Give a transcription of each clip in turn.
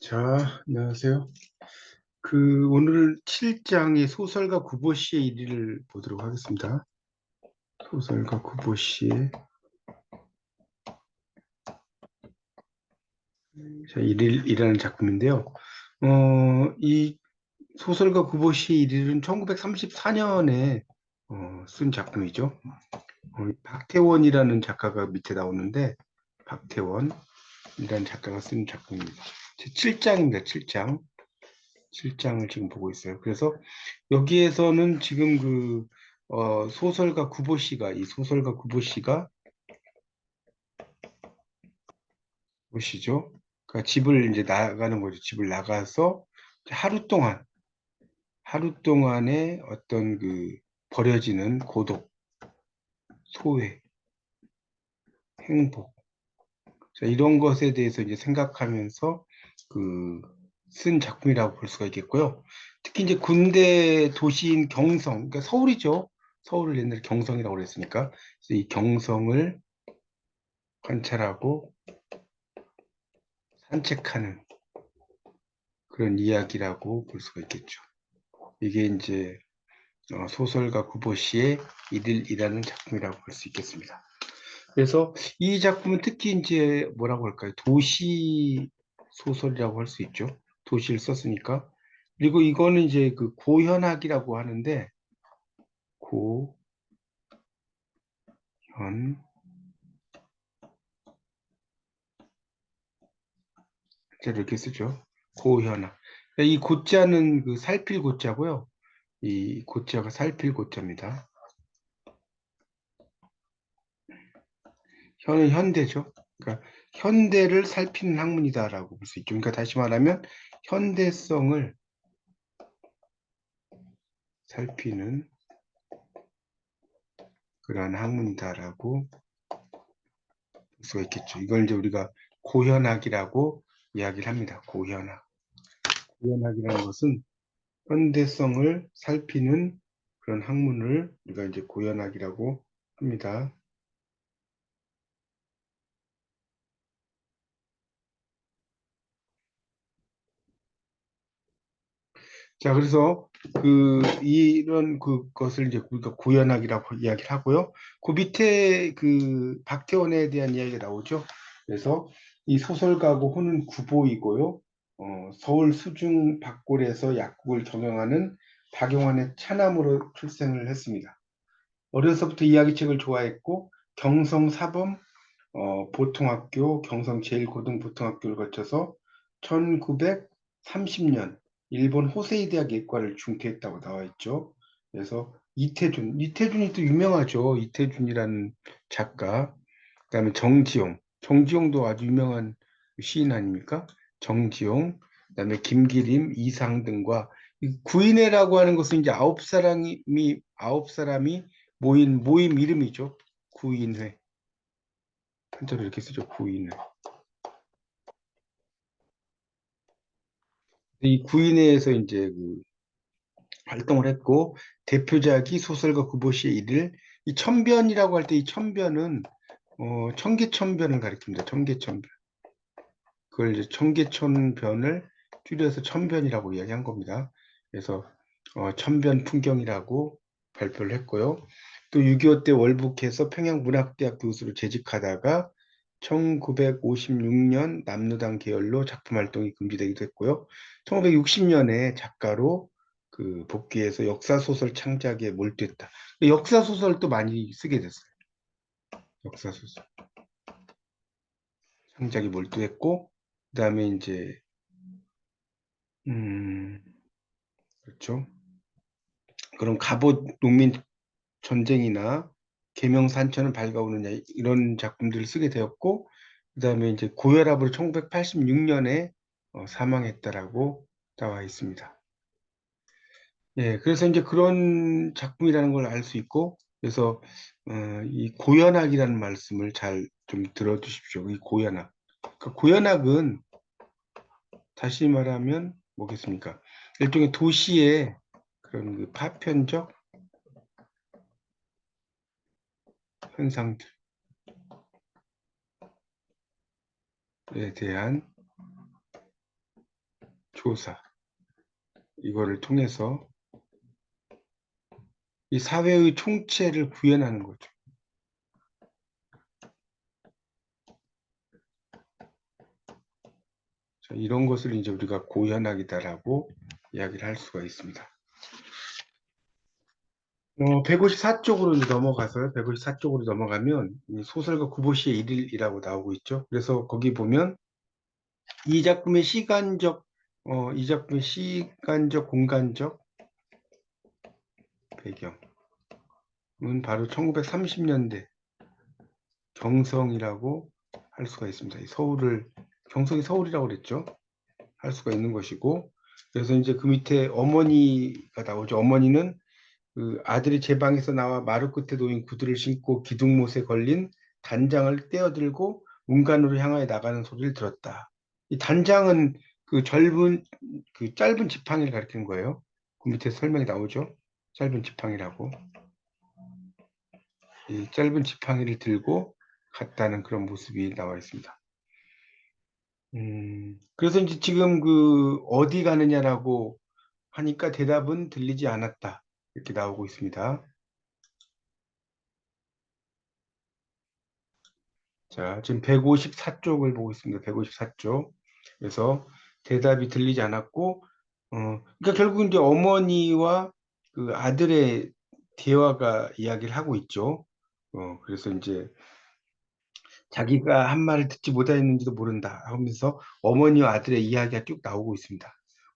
자, 안녕하세요. 오늘 7장의 소설가 구보 씨의 일기를 보도록 하겠습니다. 소설가 구보 씨의 일일이라는 작품인데요. 이 소설가 구보 씨의 일기는 1934년에 쓴 작품이죠. 박태원이라는 작가가 밑에 나오는데, 박태원이라는 작가가 쓴 작품입니다. 7장입니다. 7장. 7장을 지금 보고 있어요. 그래서 여기에서는 지금 소설가 구보 씨가, 이 소설가 구보 씨가 보시죠. 그러니까 집을 이제 나가는 거죠. 집을 나가서 하루 동안의 어떤 버려지는 고독, 소외, 행복. 자, 이런 것에 대해서 이제 생각하면서 쓴 작품이라고 볼 수가 있겠고요. 특히 이제 군대 도시인 경성, 그러니까 서울이죠. 서울을 옛날에 경성이라고 그랬으니까. 그래서 이 경성을 관찰하고 산책하는 그런 이야기라고 볼 수가 있겠죠. 이게 이제 소설가 구보 씨의 이들이라는 작품이라고 볼 수 있겠습니다. 그래서 이 작품은 특히 이제 뭐라고 할까요? 도시 소설이라고 할 수 있죠. 도시를 썼으니까. 그리고 이거는 이제 고현학이라고 하는데, 고현, 이렇게 쓰죠. 고현학. 이 고자는 살필 고자고요. 이 고자가 살필 고자입니다. 현은 현대죠. 그러니까 현대를 살피는 학문이다라고 볼 수 있죠. 그러니까 다시 말하면 현대성을 살피는 그러한 학문이다라고 볼 수가 있겠죠. 이걸 이제 우리가 고현학이라고 이야기를 합니다. 고현학. 고현학이라는 것은 현대성을 살피는 그런 학문을 우리가 이제 고현학이라고 합니다. 자, 그래서 이런 그것을 이제 우리가 구현학이라고 이야기를 하고요. 그 밑에 박태원에 대한 이야기가 나오죠. 그래서 이 소설가고 호는 구보이고요. 서울 수중 박골에서 약국을 경영하는 박용환의 차남으로 출생을 했습니다. 어려서부터 이야기책을 좋아했고 경성 사범 보통학교, 경성 제1고등보통학교를 거쳐서 1930년 일본 호세이 대학 예과를 중퇴했다고 나와 있죠. 그래서 이태준이 또 유명하죠. 이태준이라는 작가. 그다음에 정지용도 아주 유명한 시인 아닙니까? 정지용, 그다음에 김기림, 이상 등과 이 구인회라고 하는 것은 이제 아홉 사람이 모임 이름이죠. 구인회. 한자로 이렇게 쓰죠. 구인회. 이 구인회에서 이제 활동을 했고 대표작이 소설가 구보시의 일을 이 천변이라고 할 때 이 천변은 청계천변을 가리킵니다. 청계천변. 그걸 이제 청계천변을 줄여서 천변이라고 이야기한 겁니다. 그래서 천변 풍경이라고 발표를 했고요. 또 6.25 때 월북해서 평양문학대학 교수로 재직하다가 1956년 남로당 계열로 작품 활동이 금지되기도 했고요. 1960년에 작가로 복귀해서 역사소설 창작에 몰두했다. 역사소설도 많이 쓰게 됐어요. 역사소설 창작에 몰두했고, 그 다음에 이제, 그렇죠. 그럼 갑옷 농민 전쟁이나 계명산천은 밝아오느냐 이런 작품들을 쓰게 되었고 그다음에 이제 고혈압으로 1986년에 사망했다라고 나와 있습니다. 예, 그래서 이제 그런 작품이라는 걸 알 수 있고 그래서 이 고연학이라는 말씀을 잘 좀 들어주십시오. 이 고연학. 그 고연학은 다시 말하면 뭐겠습니까? 일종의 도시의 그런 파편적 현상들. 대한 조사. 이거를 통해서 이 사회의 총체를 구현하는 거죠. 자, 이런 것을 이제 우리가 고현학이다라고 이야기를 할 수가 있습니다. 154쪽으로 넘어가서요. 154쪽으로 넘어가면 이 소설가 구보시의 일일이라고 나오고 있죠. 그래서 거기 보면 이 작품의 시간적, 공간적 배경은 바로 1930년대 경성이라고 할 수가 있습니다. 경성이 서울이라고 그랬죠. 할 수가 있는 것이고, 그래서 이제 그 밑에 어머니가 나오죠. 어머니는 그 아들이 제 방에서 나와 마루 끝에 놓인 구두를 신고 기둥못에 걸린 단장을 떼어들고 문간으로 향하여 나가는 소리를 들었다. 이 단장은 그 짧은 지팡이를 가리키는 거예요. 그 밑에 설명이 나오죠. 짧은 지팡이라고. 이 짧은 지팡이를 들고 갔다는 그런 모습이 나와 있습니다. 그래서 이제 지금 어디 가느냐라고 하니까 대답은 들리지 않았다. 이렇게 나오고 있습니다. 자, 지금 154쪽을 보고 있습니다. 154쪽. 그래서 대답이 들리지 않았고, 그러니까 결국 이제 어머니와 그 아들의 대화가 이야기를 하고 있죠. 그래서 이제 자기가 한 말을 듣지 못하였는지도 모른다 하면서 어머니와 아들의 이야기가 쭉 나오고 있습니다.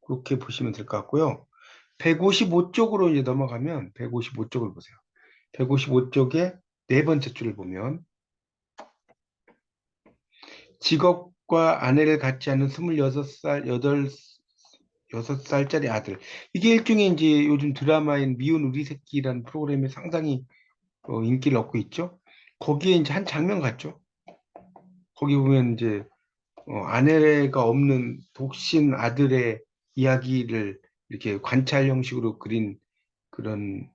그렇게 보시면 될 것 같고요. 155쪽으로 이제 넘어가면 155쪽을 보세요. 155쪽의 네 번째 줄을 보면 직업과 아내를 갖지 않은 26살, 6살짜리 아들. 이게 일종의 이제 요즘 드라마인 미운 우리 새끼라는 프로그램에 상당히 인기를 얻고 있죠. 거기에 이제 한 장면 같죠. 거기 보면 이제 아내가 없는 독신 아들의 이야기를 이렇게 관찰 형식으로 그린 그런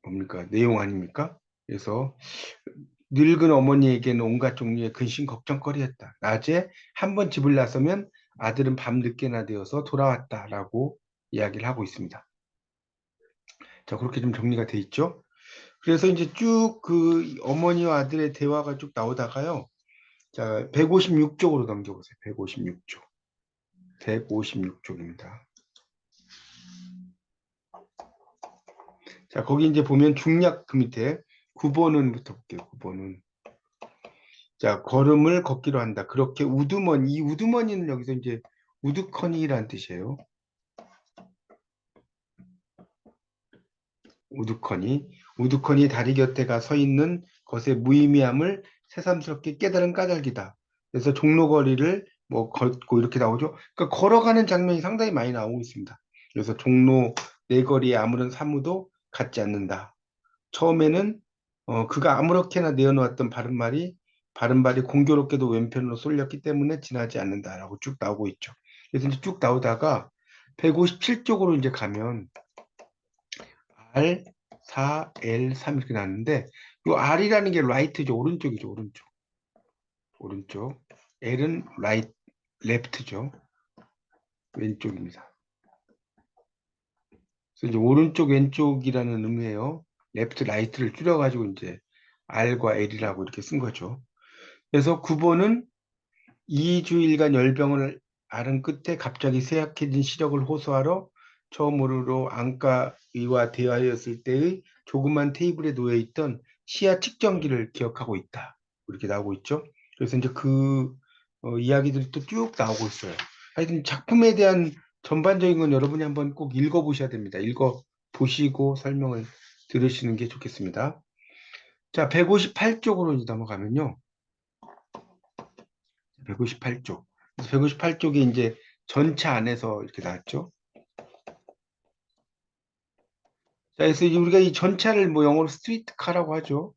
뭡니까 내용 아닙니까? 그래서 늙은 어머니에게는 온갖 종류의 근심 걱정거리였다. 낮에 한 번 집을 나서면 아들은 밤 늦게나 되어서 돌아왔다라고 이야기를 하고 있습니다. 자, 그렇게 좀 정리가 돼 있죠. 그래서 이제 쭉 그 어머니와 아들의 대화가 쭉 나오다가요. 자, 156쪽으로 넘겨보세요. 156쪽. 156쪽입니다. 자, 거기 이제 보면 중략 그 밑에 9번은부터 볼게요. 9번은. 자, 걸음을 걷기로 한다. 그렇게 이 우두머니는 여기서 이제 우두커니라는 뜻이에요. 우두커니 다리 곁에 가 서 있는 것의 무의미함을 새삼스럽게 깨달은 까닭이다. 그래서 종로거리를 뭐 걷고 이렇게 나오죠. 그러니까 걸어가는 장면이 상당히 많이 나오고 있습니다. 그래서 종로 내거리에 아무런 사무도 갖지 않는다. 처음에는 그가 아무렇게나 내어놓았던 바른발이 공교롭게도 왼편으로 쏠렸기 때문에 지나지 않는다라고 쭉 나오고 있죠. 그래서 이제 쭉 나오다가 157쪽으로 이제 가면 R, 4, L, 3 이렇게 나왔는데 이 R이라는 게 라이트죠. 오른쪽이죠. 오른쪽. L은 레프트죠. 왼쪽입니다. 그래서 이제 오른쪽 왼쪽이라는 의미예요. 레프트 라이트를 줄여가지고 이제 R과 L이라고 이렇게 쓴 거죠. 그래서 9번은 2주일간 열병을 앓은 끝에 갑자기 쇠약해진 시력을 호소하러 처음으로 안과의와 대화하였을 때의 조그만 테이블에 놓여있던 시야 측정기를 기억하고 있다. 이렇게 나오고 있죠. 그래서 이제 이야기들이 또 쭉 나오고 있어요. 하여튼 작품에 대한 전반적인 건 여러분이 한번 꼭 읽어보셔야 됩니다. 읽어보시고 설명을 들으시는 게 좋겠습니다. 자, 158쪽으로 넘어가면요. 158쪽. 158쪽에 이제 전차 안에서 이렇게 나왔죠. 자, 그래서 이제 우리가 이 전차를 뭐 영어로 스트리트카라고 하죠.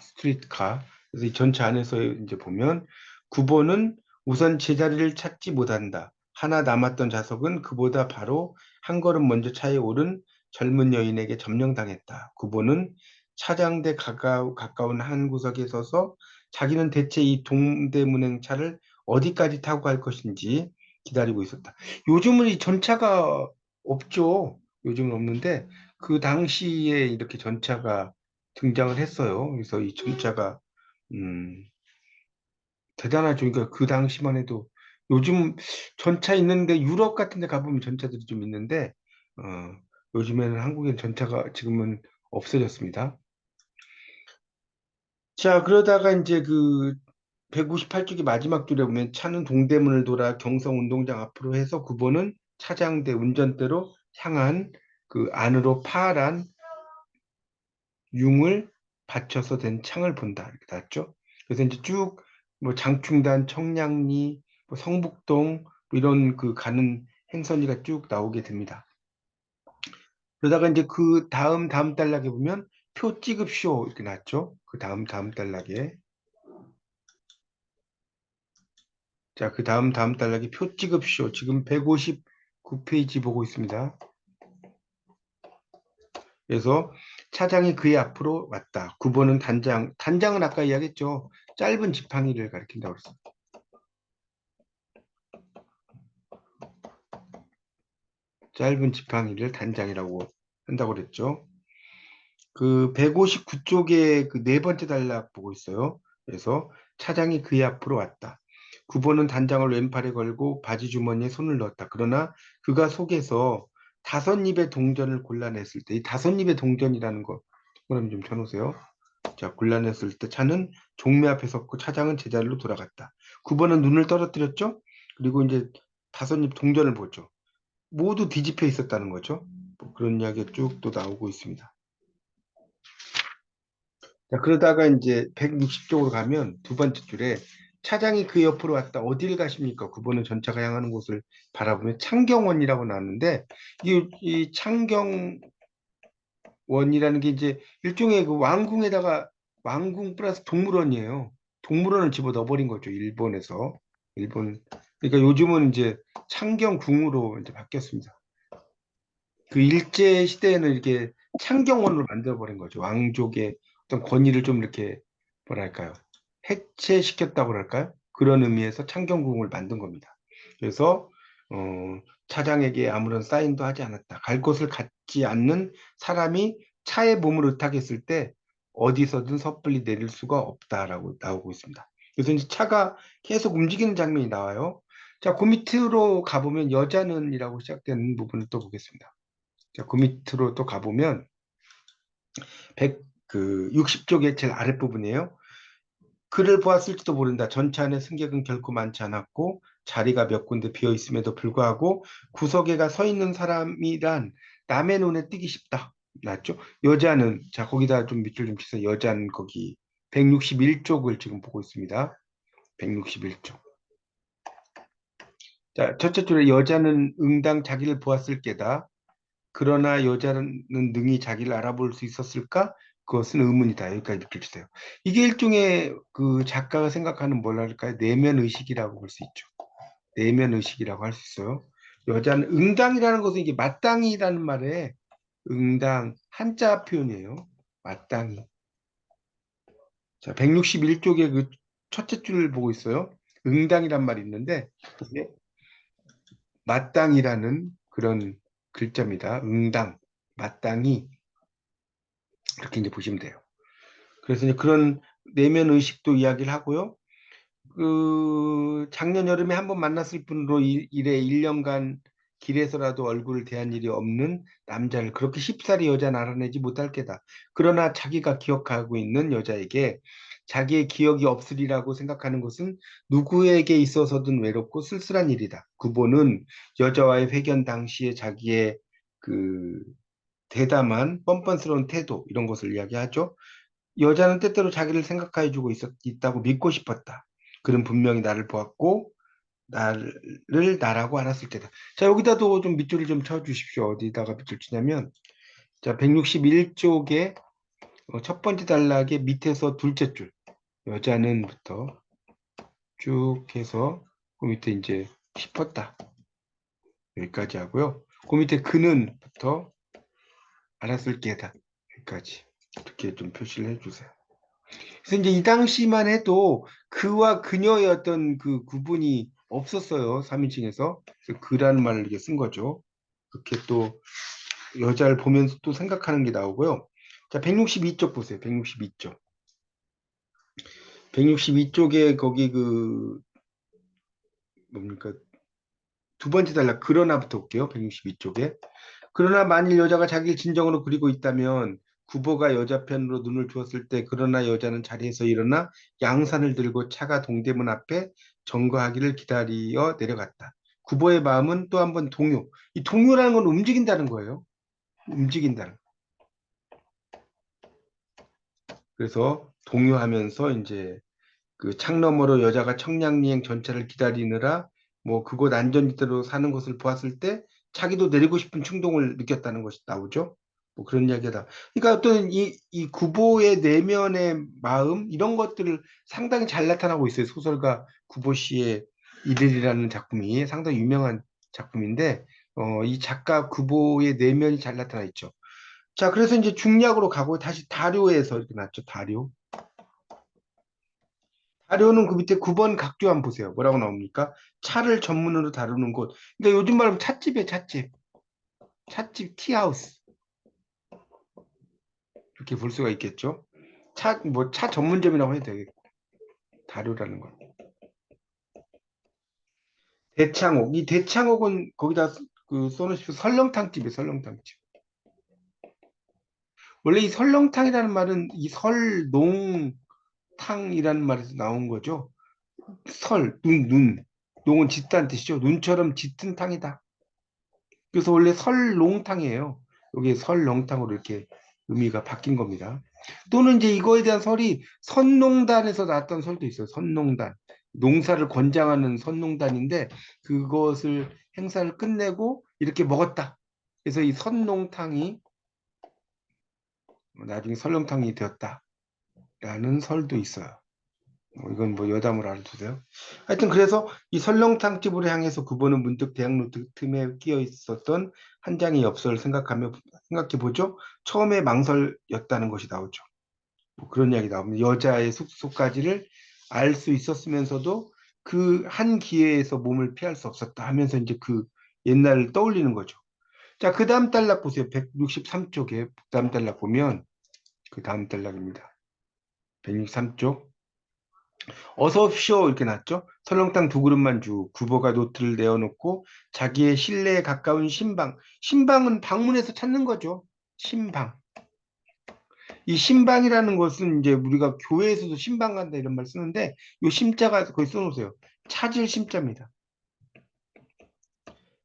스트리트카. 그래서 이 전차 안에서 이제 보면 9번은 우선 제자리를 찾지 못한다. 하나 남았던 좌석은 그보다 바로 한 걸음 먼저 차에 오른 젊은 여인에게 점령당했다. 9번은 차장대 가까운 한 구석에 서서 자기는 대체 이 동대문행 차를 어디까지 타고 갈 것인지 기다리고 있었다. 요즘은 이 전차가 없죠. 요즘은 없는데 그 당시에 이렇게 전차가 등장을 했어요. 그래서 이 전차가 음, 대단하죠. 그러니까 그 당시만 해도 요즘 전차 있는데 유럽 같은 데 가보면 전차들이 좀 있는데 어, 요즘에는 한국엔 전차가 지금은 없어졌습니다. 자, 그러다가 이제 그 158쪽의 마지막 줄에 보면 차는 동대문을 돌아 경성운동장 앞으로 해서 9번은 차장대 운전대로 향한 그 안으로 파란 융을 받쳐서 된 창을 본다. 이렇게 나왔죠. 그래서 이제 쭉 뭐 장충단, 청량리, 뭐 성북동 뭐 이런 그 가는 행선지가 쭉 나오게 됩니다. 그러다가 이제 그 다음 단락에 보면 표 찍읍쇼 이렇게 나왔죠. 그 다음 단락에. 자, 그 다음 단락에 표 찍읍쇼. 지금 159페이지 보고 있습니다. 그래서 차장이 그의 앞으로 왔다. 9번은 단장은 아까 이야기했죠. 짧은 지팡이를 가리킨다고 그랬어요. 짧은 지팡이를 단장이라고 한다고 그랬죠. 그 159쪽에 그 네 번째 단락 보고 있어요. 그래서 차장이 그의 앞으로 왔다. 9번은 단장을 왼팔에 걸고 바지 주머니에 손을 넣었다. 그러나 그가 속에서 다섯 입의 동전을 골라냈을 때, 이 다섯 입의 동전이라는 거, 그럼 좀 쳐놓으세요. 자, 골라냈을 때 차는 종묘 앞에 섰고 차장은 제자리로 돌아갔다. 9번은 눈을 떨어뜨렸죠? 그리고 이제 다섯 입 동전을 보죠. 모두 뒤집혀 있었다는 거죠. 뭐 그런 이야기가 쭉 또 나오고 있습니다. 자, 그러다가 이제 160쪽으로 가면 두 번째 줄에 차장이 그 옆으로 왔다. 어딜 가십니까? 9번은 전차가 향하는 곳을 바라보면 창경원이라고 나왔는데 이 창경원이라는 게 이제 일종의 그 왕궁에다가 왕궁 플러스 동물원이에요. 동물원을 집어 넣어버린 거죠. 일본에서. 일본. 그러니까 요즘은 이제 창경궁으로 이제 바뀌었습니다. 그 일제 시대에는 이렇게 창경원으로 만들어버린 거죠. 왕족의 어떤 권위를 좀 이렇게 뭐랄까요? 해체시켰다고 할까요? 그런 의미에서 창경궁을 만든 겁니다. 그래서 차장에게 아무런 사인도 하지 않았다. 갈 곳을 갖지 않는 사람이 차에 몸을 의탁했을 때 어디서든 섣불리 내릴 수가 없다라고 나오고 있습니다. 그래서 이제 차가 계속 움직이는 장면이 나와요. 자, 그 밑으로 가보면 여자는이라고 시작되는 부분을 또 보겠습니다. 자, 그 밑으로 또 가보면 60쪽의 제일 아랫부분이에요. 그를 보았을지도 모른다. 전차 안에 승객은 결코 많지 않았고 자리가 몇 군데 비어 있음에도 불구하고 구석에가 서 있는 사람이란 남의 눈에 띄기 쉽다. 맞죠? 여자는 자 거기다 좀 밑줄 좀 치세요. 여자는 거기 161쪽을 지금 보고 있습니다. 161쪽. 자, 첫째 줄에 여자는 응당 자기를 보았을 게다. 그러나 여자는 능히 자기를 알아볼 수 있었을까? 그것은 의문이다. 여기까지 느껴주세요. 이게 일종의 그 작가가 생각하는 뭐랄까요? 내면 의식이라고 볼 수 있죠. 내면 의식이라고 할 수 있어요. 여자는 응당이라는 것은 이게 마땅히라는 말에 응당 한자 표현이에요. 마땅히. 자, 161쪽에 그 첫째 줄을 보고 있어요. 응당이란 말이 있는데 이게 마땅이라는 그런 글자입니다. 응당, 마땅히 이렇게 이제 보시면 돼요. 그래서 이제 그런 내면 의식도 이야기를 하고요. 그 작년 여름에 한번 만났을 뿐으로 이래 1년간 길에서라도 얼굴을 대한 일이 없는 남자를 그렇게 쉽사리 여자는 알아내지 못할 게다. 그러나 자기가 기억하고 있는 여자에게 자기의 기억이 없으리라고 생각하는 것은 누구에게 있어서든 외롭고 쓸쓸한 일이다. 구보는 여자와의 회견 당시에 자기의 그 대담한 뻔뻔스러운 태도 이런 것을 이야기하죠. 여자는 때때로 자기를 생각해주고 있다고 믿고 싶었다. 그는 분명히 나를 보았고 나를 나라고 알았을 때다. 자, 여기다도 좀 밑줄을 좀 쳐주십시오. 어디다가 밑줄 치냐면 자, 161쪽에 첫 번째 단락의 밑에서 둘째 줄 여자는부터 쭉 해서 그 밑에 이제 싶었다. 여기까지 하고요. 그 밑에 그는부터 알았을 게다. 여기까지 이렇게 좀 표시를 해주세요. 그래서 이제 이 당시만 해도 그와 그녀의 어떤 그 구분이 없었어요. 3인칭에서. 그래서 그라는 말을 이렇게 쓴 거죠. 그렇게 또 여자를 보면서 또 생각하는 게 나오고요. 자, 162쪽 보세요. 162쪽. 162쪽에 거기 그 뭡니까? 두 번째 단락 그러나부터 볼게요. 162쪽에. 그러나 만일 여자가 자기를 진정으로 그리고 있다면 구보가 여자 편으로 눈을 주었을 때 그러나 여자는 자리에서 일어나 양산을 들고 차가 동대문 앞에 정거하기를 기다리어 내려갔다. 구보의 마음은 또 한 번 동요. 이 동요라는 건 움직인다는 거예요. 움직인다는. 그래서 동요하면서 이제 그 창 너머로 여자가 청량리행 전차를 기다리느라 뭐 그곳 안전지대로 사는 것을 보았을 때 자기도 내리고 싶은 충동을 느꼈다는 것이 나오죠. 뭐 그런 이야기다. 그러니까 어떤 이 구보의 내면의 마음 이런 것들을 상당히 잘 나타나고 있어요. 소설가 구보 씨의 이들이라는 작품이 상당히 유명한 작품인데 이 작가 구보의 내면이 잘 나타나 있죠. 자, 그래서 이제 중략으로 가고 다시 다료에서 이렇게 났죠. 다료. 다료는 그 밑에 9번 각주 한번 보세요. 뭐라고 나옵니까? 차를 전문으로 다루는 곳. 그러니까 요즘 말하면 찻집이에요, 찻집. 찻집, 티하우스. 이렇게 볼 수가 있겠죠. 차 전문점이라고 해도 되겠고. 다료라는 거. 대창옥. 이 대창옥은 거기다 그 써놓으십시오. 설렁탕집이에요, 설렁탕집. 원래 이 설렁탕이라는 말은 이 설농탕이라는 말에서 나온 거죠. 눈. 농은 짙다는 뜻이죠. 눈처럼 짙은 탕이다. 그래서 원래 설롱탕이에요. 여기 설렁탕으로 이렇게 의미가 바뀐 겁니다. 또는 이제 이거에 대한 설이 선농단에서 나왔던 설도 있어요. 선농단. 농사를 권장하는 선농단인데 그것을 행사를 끝내고 이렇게 먹었다. 그래서 이 선농탕이 나중에 설렁탕이 되었다라는 설도 있어요. 이건 뭐 여담으로 알아두세요. 하여튼 그래서 이 설렁탕집으로 향해서 그분은 문득 대학로트 틈에 끼어 있었던 한 장의 엽서를 생각해 보죠. 처음에 망설였다는 것이 나오죠. 뭐 그런 이야기 나옵니다. 여자의 숙소까지를 알 수 있었으면서도 그 한 기회에서 몸을 피할 수 없었다 하면서 이제 그 옛날을 떠올리는 거죠. 자, 그 다음 단락 보세요. 163쪽에 그 다음 단락 보면 그 다음 단락입니다. 163쪽. 어서 오십시오 이렇게 났죠. 설렁탕 두 그릇만 주. 구보가 노트를 내어놓고 자기의 실내에 가까운 신방. 신방은 방문해서 찾는 거죠. 신방. 이 신방이라는 것은 이제 우리가 교회에서도 신방 간다 이런 말 쓰는데 이 심자가 거기 써놓으세요. 찾을 심자입니다.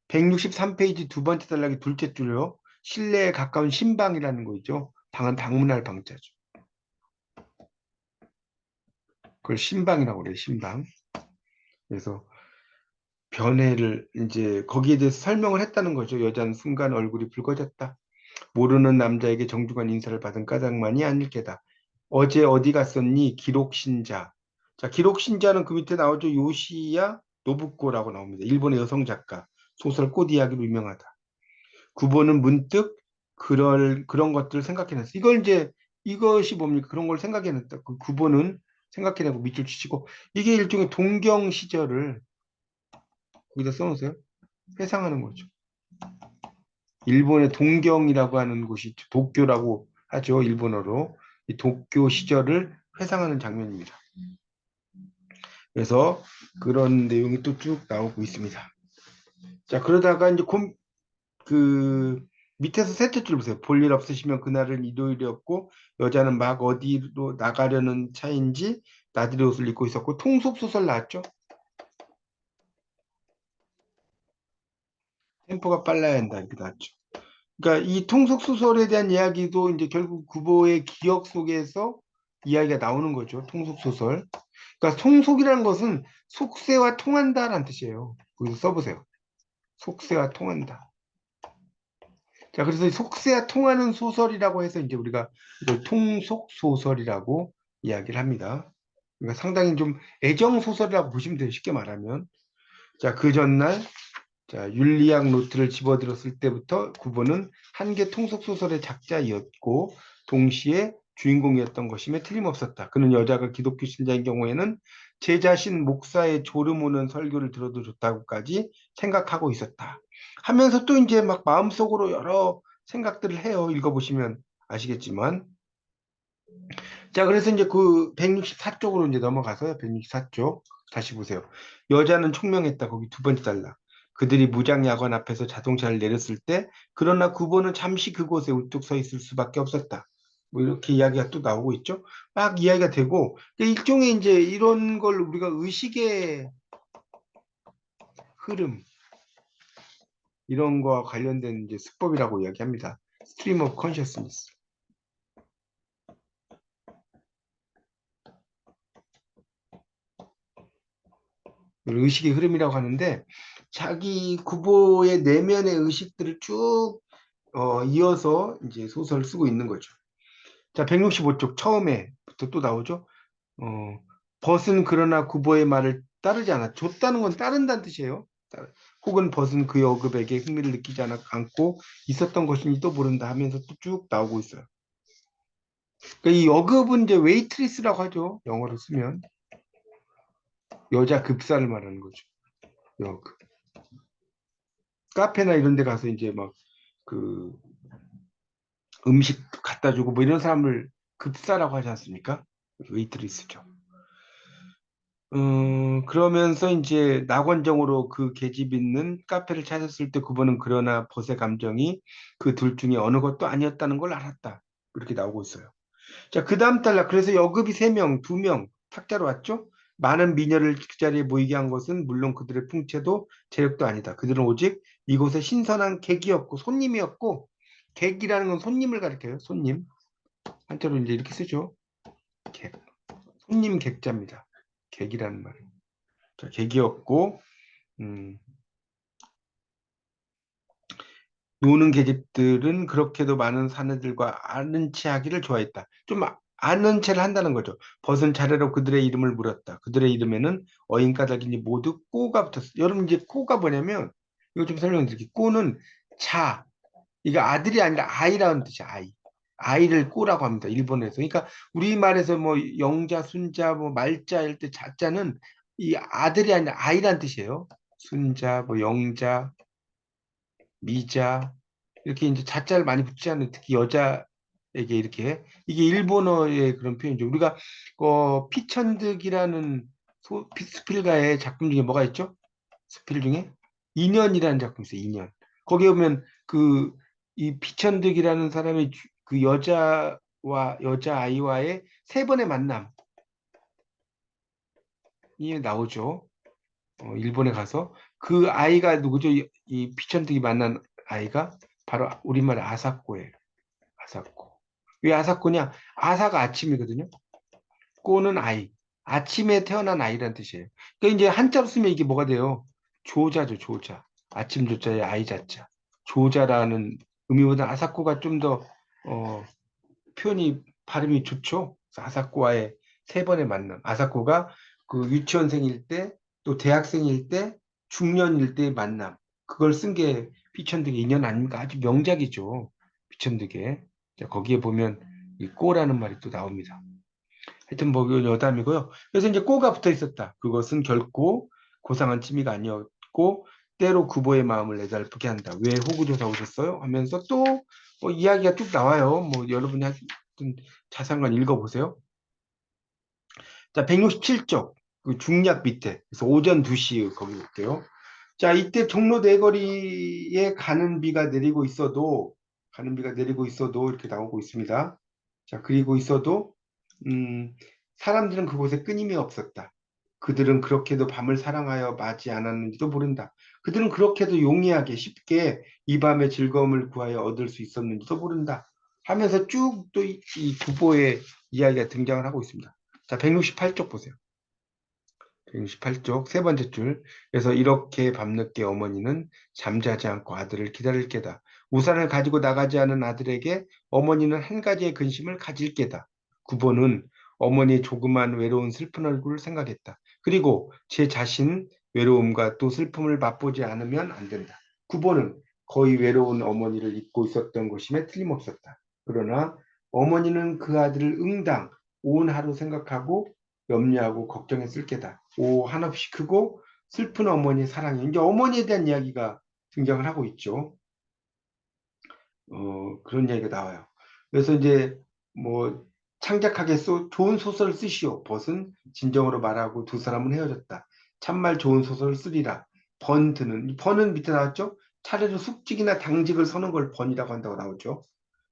163페이지 두 번째 단락의 둘째 줄요. 실내에 가까운 신방이라는 거 있죠. 방은 방문할 방자죠. 그걸 신방이라고 그래요. 신방. 그래서 변해를 이제 거기에 대해서 설명을 했다는 거죠. 여자는 순간 얼굴이 붉어졌다. 모르는 남자에게 정중한 인사를 받은 까닭만이 아닐 게다. 어제 어디 갔었니? 기록신자. 자, 기록신자는 그 밑에 나오죠. 요시야 노부코라고 나옵니다. 일본의 여성 작가. 소설 꽃 이야기로 유명하다. 구보는 문득 그런 것들을 생각해냈어. 이걸 이제 이것이 뭡니까? 그런 걸 생각해냈다. 그 구보는 생각해내고 밑줄 치시고 이게 일종의 동경 시절을 거기다 써놓으세요. 회상하는 거죠. 일본의 동경이라고 하는 곳이 있죠. 도쿄라고 하죠. 일본어로. 이 도쿄 시절을 회상하는 장면입니다. 그래서 그런 내용이 또 쭉 나오고 있습니다. 자, 그러다가 이제 그 밑에서 셋째 줄 보세요. 볼 일 없으시면 그날은 일요일이었고 여자는 막 어디로 나가려는 차인지 나들이 옷을 입고 있었고 통속소설 나왔죠. 템포가 빨라야 한다 이렇게 나왔죠. 그러니까 이 통속 소설에 대한 이야기도 이제 결국 구보의 기억 속에서 이야기가 나오는 거죠. 통속 소설. 그러니까 통속이라는 것은 속세와 통한다라는 뜻이에요. 거기서 써보세요. 속세와 통한다. 자, 그래서 속세와 통하는 소설이라고 해서 이제 우리가 이걸 통속 소설이라고 이야기를 합니다. 그러니까 상당히 좀 애정 소설이라고 보시면 돼요. 쉽게 말하면. 자, 그 전날 자, 윤리학 노트를 집어들었을 때부터 구보는 한개 통속소설의 작자였고 동시에 주인공이었던 것임에 틀림없었다. 그는 여자가 기독교 신자인 경우에는 제 자신 목사의 졸음 오는 설교를 들어도 좋다고까지 생각하고 있었다. 하면서 또 이제 막 마음속으로 여러 생각들을 해요. 읽어보시면 아시겠지만. 자, 그래서 이제 그 164쪽으로 이제 넘어가서요. 164쪽. 다시 보세요. 여자는 총명했다. 거기 두 번째 단락. 그들이 무장야관 앞에서 자동차를 내렸을 때, 그러나 구보는 잠시 그곳에 우뚝 서 있을 수밖에 없었다. 뭐 이렇게 이야기가 또 나오고 있죠. 막 이야기가 되고, 그러니까 일종의 이제 이런 걸 우리가 의식의 흐름, 이런 거와 관련된 이제 수법이라고 이야기합니다. Stream of Consciousness. 의식의 흐름이라고 하는데, 자기 구보의 내면의 의식들을 쭉 이어서 이제 소설을 쓰고 있는 거죠. 자, 165쪽 처음에부터 또 나오죠. 벗은 그러나 구보의 말을 따르지 않아. 줬다는 건 따른다는 뜻이에요. 혹은 벗은 그의 어급에게 흥미를 느끼지 않고 있었던 것인지도 모른다 하면서 또 쭉 나오고 있어요. 그러니까 이 어급은 이제 웨이트리스라고 하죠. 영어로 쓰면. 여자 급사를 말하는 거죠. 여급. 카페나 이런 데 가서 이제 막 그 음식 갖다 주고 뭐 이런 사람을 급사라고 하지 않습니까? 웨이트리스죠. 그러면서 이제 낙원정으로 그 계집 있는 카페를 찾았을 때 그분은 그러나 벗의 감정이 그 둘 중에 어느 것도 아니었다는 걸 알았다. 그렇게 나오고 있어요. 자, 그 다음 달락. 그래서 여급이 3명, 2명 탁자로 왔죠. 많은 미녀를 그 자리에 모이게 한 것은 물론 그들의 풍채도 재력도 아니다. 그들은 오직 이곳의 신선한 객이었고 손님이었고, 객이라는 건 손님을 가리켜요. 손님. 한자로 이제 이렇게 쓰죠. 객. 손님 객자입니다. 객이라는 말은. 자, 객이었고, 음, 노는 계집들은 그렇게도 많은 사내들과 아는 체하기를 좋아했다. 좀 아는 체를 한다는 거죠. 벗은 차례로 그들의 이름을 물었다. 그들의 이름에는 어인가닥이니 모두 꼬가 붙었어. 여러분 이제 꼬가 뭐냐면 이거 좀 설명해 드릴게요. 꼬는 자, 이거 아들이 아니라 아이라는 뜻이야. 아이. 아이를 꼬라고 합니다. 일본에서. 그러니까 우리말에서 뭐 영자, 순자, 뭐 말자 이럴 때 자자는 이 아들이 아니라 아이라는 뜻이에요. 순자, 뭐 영자, 미자 이렇게 이제 자자를 많이 붙지 않는 특히 여자에게 이렇게 이게 일본어의 그런 표현이죠. 우리가 피천득이라는 스필가의 작품 중에 뭐가 있죠? 스필 중에 인연이라는 작품이 있어요. 인연. 거기에 보면 그 이 피천득이라는 사람이 그 여자와 여자아이와의 3번의 만남이 나오죠. 일본에 가서 그 아이가 누구죠? 이 피천득이 만난 아이가 바로 우리말 아사코예요. 아사코. 왜 아사코냐? 아사가 아침이거든요. 꼬는 아이. 아침에 태어난 아이란 뜻이에요. 그러니까 이제 한자로 쓰면 이게 뭐가 돼요? 조자죠, 조자. 아침 조자에 아이 자자. 조자라는 의미보다 아사코가 좀 더 표현이 발음이 좋죠. 그래서 아사코와의 3번의 만남. 아사코가 그 유치원생일 때, 또 대학생일 때, 중년일 때의 만남. 그걸 쓴 게 피천득의 인연 아닙니까? 아주 명작이죠. 피천득의. 자, 거기에 보면 이 꼬라는 말이 또 나옵니다. 하여튼 뭐 이건 여담이고요. 그래서 이제 꼬가 붙어 있었다. 그것은 결코 고상한 취미가 아니었고 때로 구보의 마음을 애달프게 한다. 왜 호구조사 오셨어요? 하면서 또 이야기가 쭉 나와요. 뭐 여러분이 하여튼 자세한 읽어보세요. 자, 167쪽 그 중략 밑에 그래서 오전 2시 거기 볼게요. 자, 이때 종로 네거리에 가는 비가 내리고 있어도 이렇게 나오고 있습니다. 자, 그리고 있어도 음, 사람들은 그곳에 끊임이 없었다. 그들은 그렇게도 밤을 사랑하여 맞지 않았는지도 모른다. 그들은 그렇게도 용이하게 쉽게 이 밤의 즐거움을 구하여 얻을 수 있었는지도 모른다. 하면서 쭉 또 이 부보의 이야기가 등장을 하고 있습니다. 자, 168쪽 보세요. 168쪽 세 번째 줄. 그래서 이렇게 밤늦게 어머니는 잠자지 않고 아들을 기다릴 게다. 우산을 가지고 나가지 않은 아들에게 어머니는 한 가지의 근심을 가질 게다. 구보는 어머니의 조그만 외로운 슬픈 얼굴을 생각했다. 그리고 제 자신 외로움과 또 슬픔을 맛보지 않으면 안 된다. 구보는 거의 외로운 어머니를 잊고 있었던 것임에 틀림없었다. 그러나 어머니는 그 아들을 응당 온 하루 생각하고 염려하고 걱정했을 게다. 오 한없이 크고 슬픈 어머니의 사랑이 이제 어머니에 대한 이야기가 등장을 하고 있죠. 그런 이야기가 나와요. 그래서 이제 뭐 창작하게 좋은 소설을 쓰시오. 벗은 진정으로 말하고 두 사람은 헤어졌다. 참말 좋은 소설을 쓰리라. 번드는 번은 밑에 나왔죠. 차례로 숙직이나 당직을 서는 걸 번이라고 한다고 나오죠.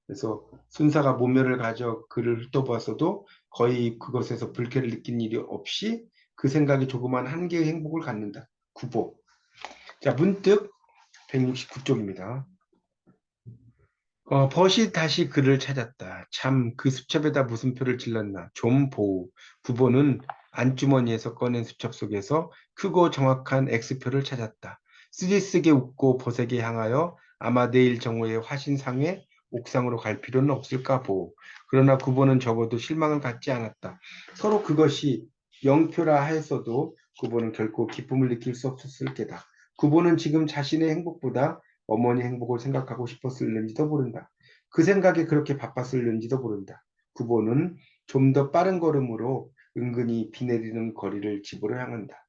그래서 순사가 모멸을 가져 그를 훑어보았어도 거의 그것에서 불쾌를 느낀 일이 없이 그 생각이 조그만 한계의 행복을 갖는다. 구보. 자, 문득 169쪽입니다. 벗이 다시 그를 찾았다. 참, 그 수첩에다 무슨 표를 찔렀나. 좀 보우. 부보는 안주머니에서 꺼낸 수첩 속에서 크고 정확한 X표를 찾았다. 쓰디쓰게 웃고 벗에게 향하여 아마 내일 정오에 화신상회 옥상으로 갈 필요는 없을까 보우. 그러나 구보는 적어도 실망을 갖지 않았다. 서로 그것이 영표라 하였어도 구보는 결코 기쁨을 느낄 수 없었을 게다. 구보는 지금 자신의 행복보다 어머니 행복을 생각하고 싶었을는지도 모른다. 그 생각에 그렇게 바빴을는지도 모른다. 구보는 좀 더 빠른 걸음으로 은근히 비 내리는 거리를 집으로 향한다.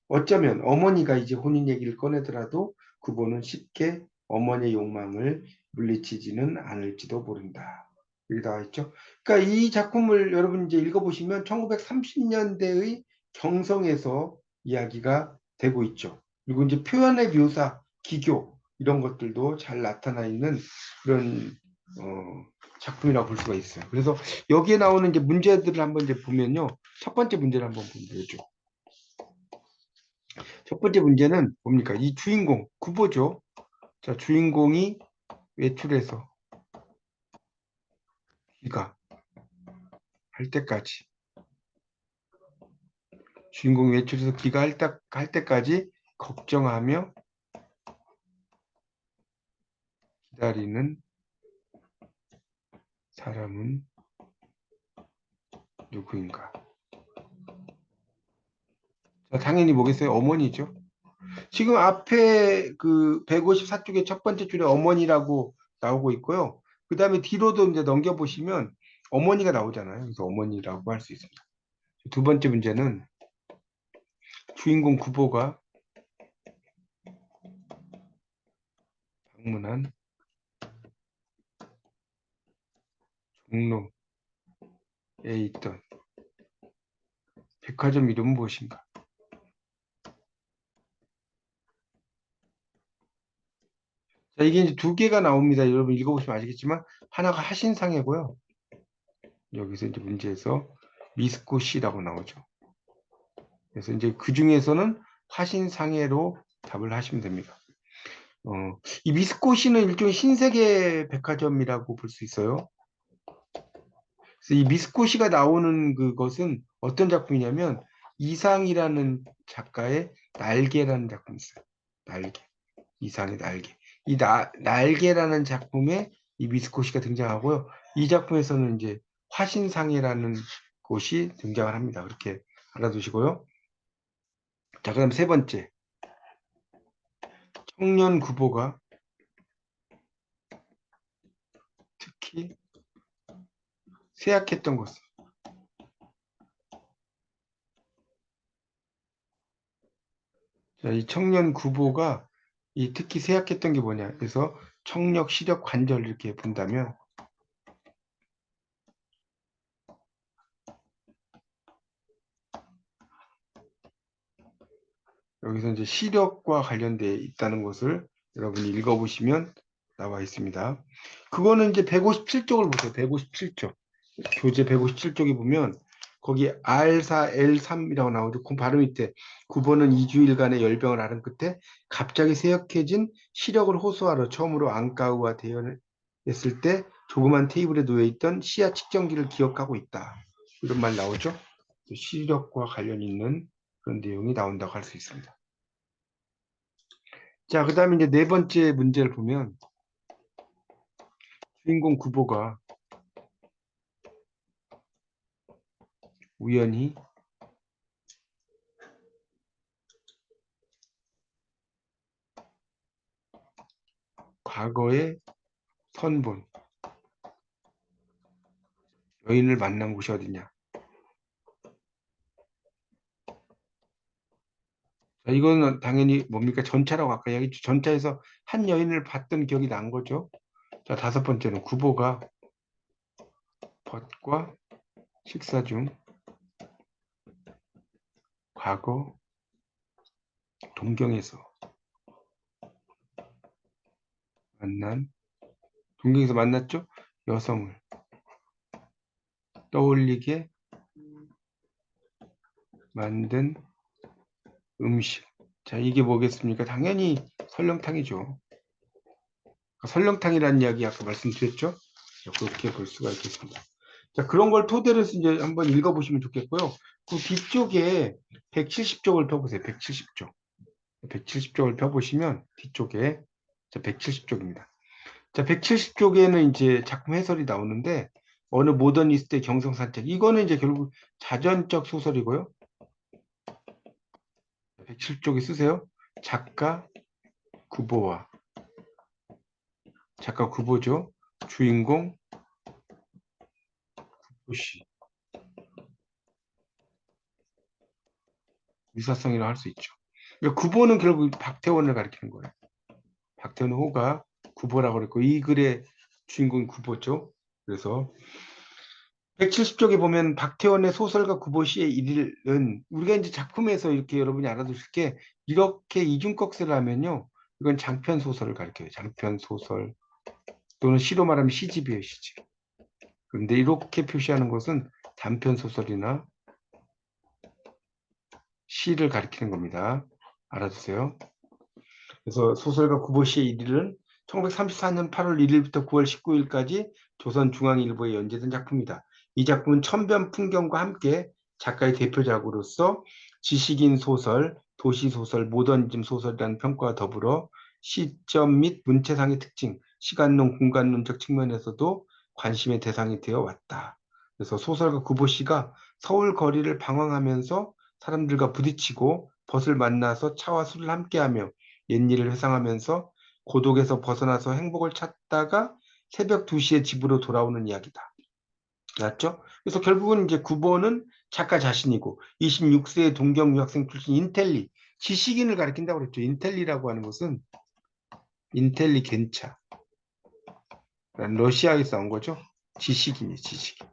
어쩌면 어머니가 이제 혼인 얘기를 꺼내더라도 구보는 쉽게 어머니의 욕망을 물리치지는 않을지도 모른다. 여기 나와 있죠. 그러니까 이 작품을 여러분 이제 읽어보시면 1930년대의 경성에서 이야기가 되고 있죠. 그리고 이제 표현의 묘사, 기교 이런 것들도 잘 나타나 있는 그런 작품이라고 볼 수가 있어요. 그래서 여기에 나오는 이제 문제들을 한번 이제 보면요. 첫 번째 문제를 한번 보죠. 첫 번째 문제는 뭡니까? 이 주인공, 구보죠. 자, 주인공이 외출해서 귀가 할 때까지, 주인공이 외출해서 귀가 할 때까지 걱정하며 기다리는 사람은 누구인가? 자, 당연히 뭐겠어요? 어머니죠. 지금 앞에 그 154쪽의 첫 번째 줄에 어머니라고 나오고 있고요. 그 다음에 뒤로도 이제 넘겨보시면 어머니가 나오잖아요. 그래서 어머니라고 할 수 있습니다. 두 번째 문제는 주인공 구보가 방문한 종로에 있던 백화점 이름은 무엇인가? 자, 이게 이제 두 개가 나옵니다. 여러분 읽어보시면 아시겠지만 하나가 하신상해고요. 여기서 이제 문제에서 미스코시라고 나오죠. 그래서 이제 그 중에서는 화신상해로 답을 하시면 됩니다. 이 미스코시는 일종의 신세계 백화점이라고 볼 수 있어요. 그래서 이 미스코시가 나오는 그것은 어떤 작품이냐면 이상이라는 작가의 날개라는 작품이 있어요. 날개. 이상의 날개. 이 날개라는 작품에 이 미스코시가 등장하고요. 이 작품에서는 이제 화신상해라는 곳이 등장을 합니다. 그렇게 알아두시고요. 자, 그다음 세 번째. 청년 구보가 특히 쇠약했던 것은. 자, 이 청년 구보가 이 특히 쇠약했던 게 뭐냐. 그래서 청력, 시력, 관절 이렇게 본다면 여기서 이제 시력과 관련돼 있다는 것을 여러분이 읽어보시면 나와 있습니다. 그거는 이제 157쪽을 보세요. 157쪽. 교재 157쪽에 보면 거기 R4, L3이라고 나오죠. 그 바로 밑에 9번은 2주일간의 열병을 앓은 끝에 갑자기 쇠약해진 시력을 호소하러 처음으로 안과의와 대연했을 때 조그만 테이블에 놓여있던 시야 측정기를 기억하고 있다. 이런 말 나오죠. 시력과 관련 있는 그런 내용이 나온다고 할 수 있습니다. 자, 그 다음에 이제 네 번째 문제를 보면 주인공 구보가 우연히 과거의 선본, 여인을 만난 곳이 어디냐? 자, 이거는 당연히 뭡니까? 전차라고 아까 얘기했죠. 전차에서 한 여인을 봤던 기억이 난 거죠. 자, 다섯 번째는 구보가 벗과 식사 중 과거 동경에서 만난 동경에서 만났죠? 여성을 떠올리게 만든 음식. 자, 이게 뭐겠습니까? 당연히 설렁탕이죠. 설렁탕이라는 이야기 아까 말씀드렸죠? 그렇게 볼 수가 있겠습니다. 자, 그런 걸 토대로 해서 이제 한번 읽어보시면 좋겠고요. 그 뒤쪽에 170쪽을 펴보세요. 170쪽. 170쪽을 펴보시면 뒤쪽에 170쪽입니다. 자, 170쪽에는 이제 작품 해설이 나오는데 어느 모더니스트의 경성산책. 이거는 이제 결국 자전적 소설이고요. 170쪽에 쓰세요. 작가 구보와 작가 구보죠. 주인공 구보씨. 유사성이라고 할 수 있죠. 그러니까 구보는 결국 박태원을 가리키는 거예요. 박태원 호가 구보라고 그랬고 이 글의 주인공이 구보죠. 그래서 170쪽에 보면 박태원의 소설가 구보씨의 일은 우리가 이제 작품에서 이렇게 여러분이 알아두실 게 이렇게 이중꺽쇠를 하면요. 이건 장편 소설을 가리켜요. 장편 소설 또는 시로 말하면 시집이에요. 시집. 그런데 이렇게 표시하는 것은 단편 소설이나 시를 가리키는 겁니다. 알아두세요. 그래서 소설가 구보시의 일일은 1934년 8월 1일부터 9월 19일까지 조선중앙일보에 연재된 작품이다. 이 작품은 천변 풍경과 함께 작가의 대표작으로서 지식인 소설, 도시소설, 모더니즘 소설이라는 평가와 더불어 시점 및 문체상의 특징, 시간론, 공간론적 측면에서도 관심의 대상이 되어 왔다. 그래서 소설가 구보시가 서울 거리를 방황하면서 사람들과 부딪히고 벗을 만나서 차와 술을 함께하며 옛일을 회상하면서 고독에서 벗어나서 행복을 찾다가 새벽 2시에 집으로 돌아오는 이야기다. 맞죠? 그래서 결국은 이제 9번은 작가 자신이고 26세의 동경 유학생 출신 인텔리, 지식인을 가리킨다고 그랬죠. 인텔리라고 하는 것은 인텔리겐차. 러시아에서 온 거죠. 지식인이 지식인.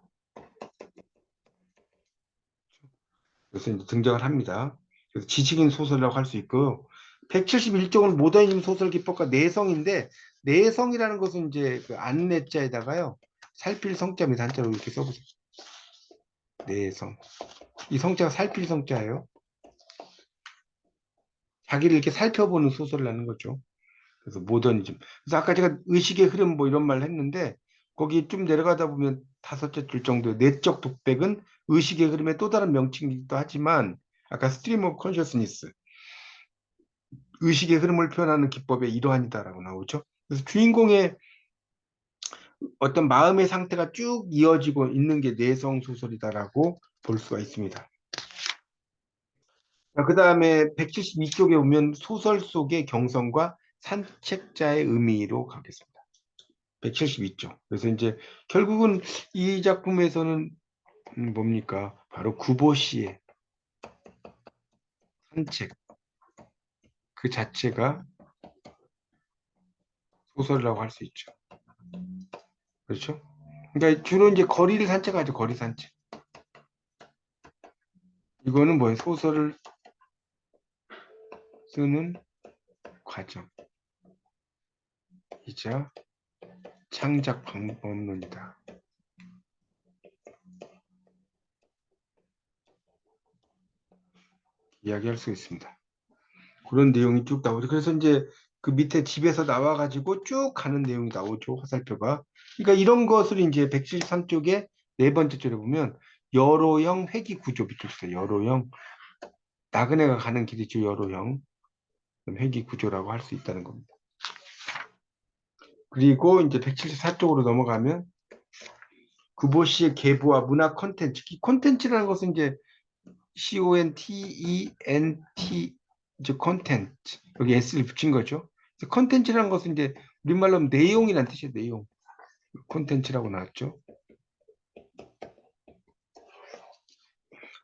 그래서 이제 등장을 합니다. 그래서 지식인 소설이라고 할 수 있고 171쪽은 모더니즘 소설 기법과 내성인데 내성이라는 것은 이제 그 안내자에다가요 살필 성자입니다. 한자로 이렇게 써보세요. 내성. 이 성자가 살필 성자예요. 자기를 이렇게 살펴보는 소설을 하는 거죠. 그래서 모더니즘. 그래서 아까 제가 의식의 흐름 뭐 이런 말을 했는데 거기 좀 내려가다 보면 다섯째 줄 정도의 내적 독백은 의식의 흐름의 또 다른 명칭이기도 하지만 아까 스트림 오브 컨셔스니스 의식의 흐름을 표현하는 기법의 일환이다라고 나오죠. 그래서 주인공의 어떤 마음의 상태가 쭉 이어지고 있는 게 내성 소설이다라고 볼 수가 있습니다. 그 다음에 172쪽에 보면 소설 속의 경성과 산책자의 의미로 가겠습니다. 172쪽. 그래서 이제 결국은 이 작품에서는 뭡니까? 바로 구보 씨의 산책 그 자체가 소설이라고 할 수 있죠. 그렇죠? 그러니까 주로 이제 거리를 산책하죠. 거리 산책. 이거는 뭐예요? 소설을 쓰는 과정이자 창작 방법론이다. 이야기할 수 있습니다. 그런 내용이 쭉 나오죠. 그래서 이제 그 밑에 집에서 나와가지고 쭉 가는 내용이 나오죠. 화살표가. 그러니까 이런 것을 이제 173쪽에 네 번째 줄에 보면 여로형 회귀 구조 밑에 있어요. 여로형 나그네가 가는 길이죠. 여로형 회귀 구조라고 할 수 있다는 겁니다. 그리고 이제 174쪽으로 넘어가면 구보 씨의 계보와 문화 콘텐츠. 이 콘텐츠라는 것은 이제 CONTENT 이제 콘텐츠 여기 S를 붙인 거죠. 콘텐츠라는 것은 이제 우리말로 하면 내용이란 뜻이에요. 내용. 콘텐츠라고 나왔죠.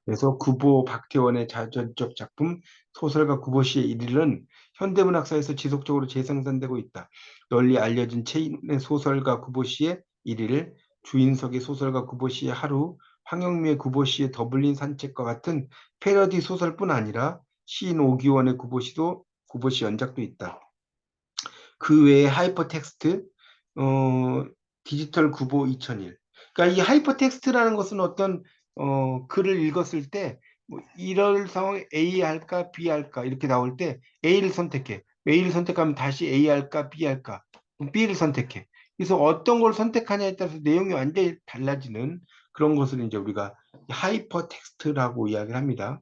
그래서 구보 박태원의 자전적 작품 소설가 구보 씨의 일일은 현대문학사에서 지속적으로 재생산되고 있다. 널리 알려진 체인의 소설가 구보 씨의 일일, 주인석의 소설가 구보 씨의 하루, 황영미의 구보 씨의 더블린 산책과 같은 패러디 소설뿐 아니라 시인 오기원의 구보 씨 연작도 있다. 그 외에 하이퍼텍스트, 디지털 구보 2001. 그러니까 이 하이퍼텍스트라는 것은 어떤 글을 읽었을 때 뭐 이럴 상황에 A 할까 B 할까 이렇게 나올 때 A를 선택해. A를 선택하면 다시 A 할까 B 할까? 그럼 B를 선택해. 그래서 어떤 걸 선택하냐에 따라서 내용이 완전히 달라지는 그런 것을 이제 우리가 하이퍼텍스트라고 이야기를 합니다.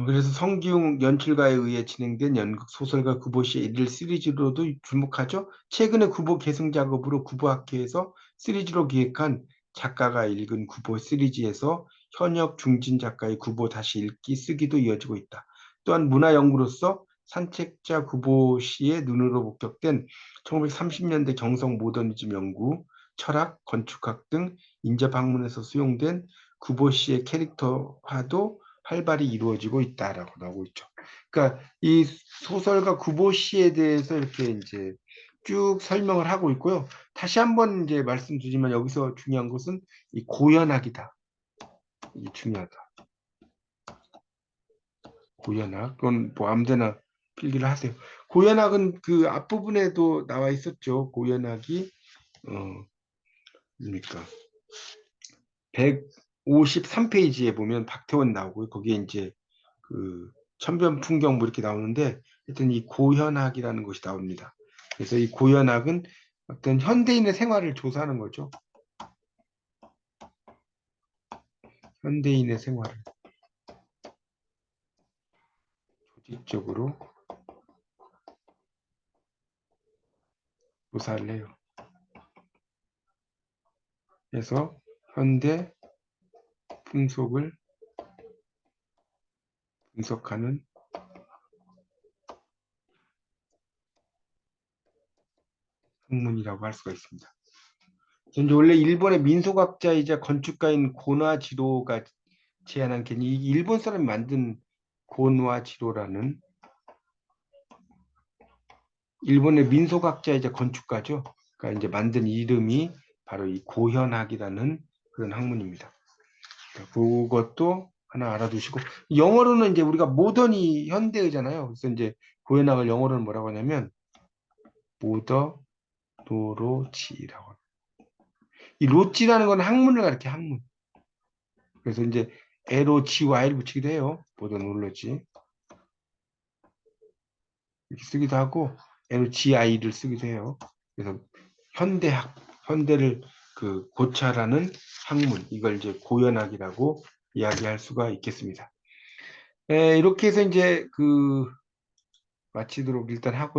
그래서 성기웅 연출가에 의해 진행된 연극 소설가 구보 씨의 일일 시리즈로도 주목하죠. 최근에 구보 계승 작업으로 구보학회에서 시리즈로 기획한 작가가 읽은 구보 시리즈에서 현역 중진 작가의 구보 다시 읽기 쓰기도 이어지고 있다. 또한 문화연구로서 산책자 구보 씨의 눈으로 목격된 1930년대 경성 모더니즘 연구, 철학, 건축학 등 인접 학문에서 수용된 구보 씨의 캐릭터화도 활발히 이루어지고 있다라고 나오고 있죠. 그러니까 이 소설가 구보 씨에 대해서 이렇게 이제 쭉 설명을 하고 있고요. 다시 한번 이제 말씀드리지만 여기서 중요한 것은 이 고연학이다. 이게 중요하다. 고연학. 그건 뭐 아무데나 필기를 하세요. 고연학은 그 앞부분에도 나와 있었죠. 고연학이 뭡니까? 153페이지에 보면 박태원 나오고 거기에 이제 그 천변 풍경 뭐 이렇게 나오는데 하여튼 이 고현학이라는 것이 나옵니다. 그래서 이 고현학은 어떤 현대인의 생활을 조사하는 거죠. 현대인의 생활을 조직적으로 조사를 해요. 그래서 현대 풍속을 분석하는 학문이라고 할 수가 있습니다. 이제 원래 일본의 민속학자이자 건축가인 고노지로가 제안한 개념이 일본 사람이 만든 고노지로라는 일본의 민속학자이자 건축가죠. 그러니까 이제 만든 이름이 바로 이 고현학이라는 그런 학문입니다. 그러니까 그것도 하나 알아두시고 영어로는 이제 우리가 모던이 현대의잖아요. 그래서 이제 고현학을 영어로는 뭐라고 하냐면 모더노로지라고. 이 로지라는 건 학문을 가리켜 학문. 그래서 이제 LOGY를 붙이기도 해요. 모더노로지 이렇게 쓰기도 하고 LGI를 쓰기도 해요. 그래서 현대학, 현대를 그 고찰하는 학문, 이걸 이제 고연학이라고 이야기할 수가 있겠습니다. 이렇게 해서 이제 그 마치도록 일단 하고요.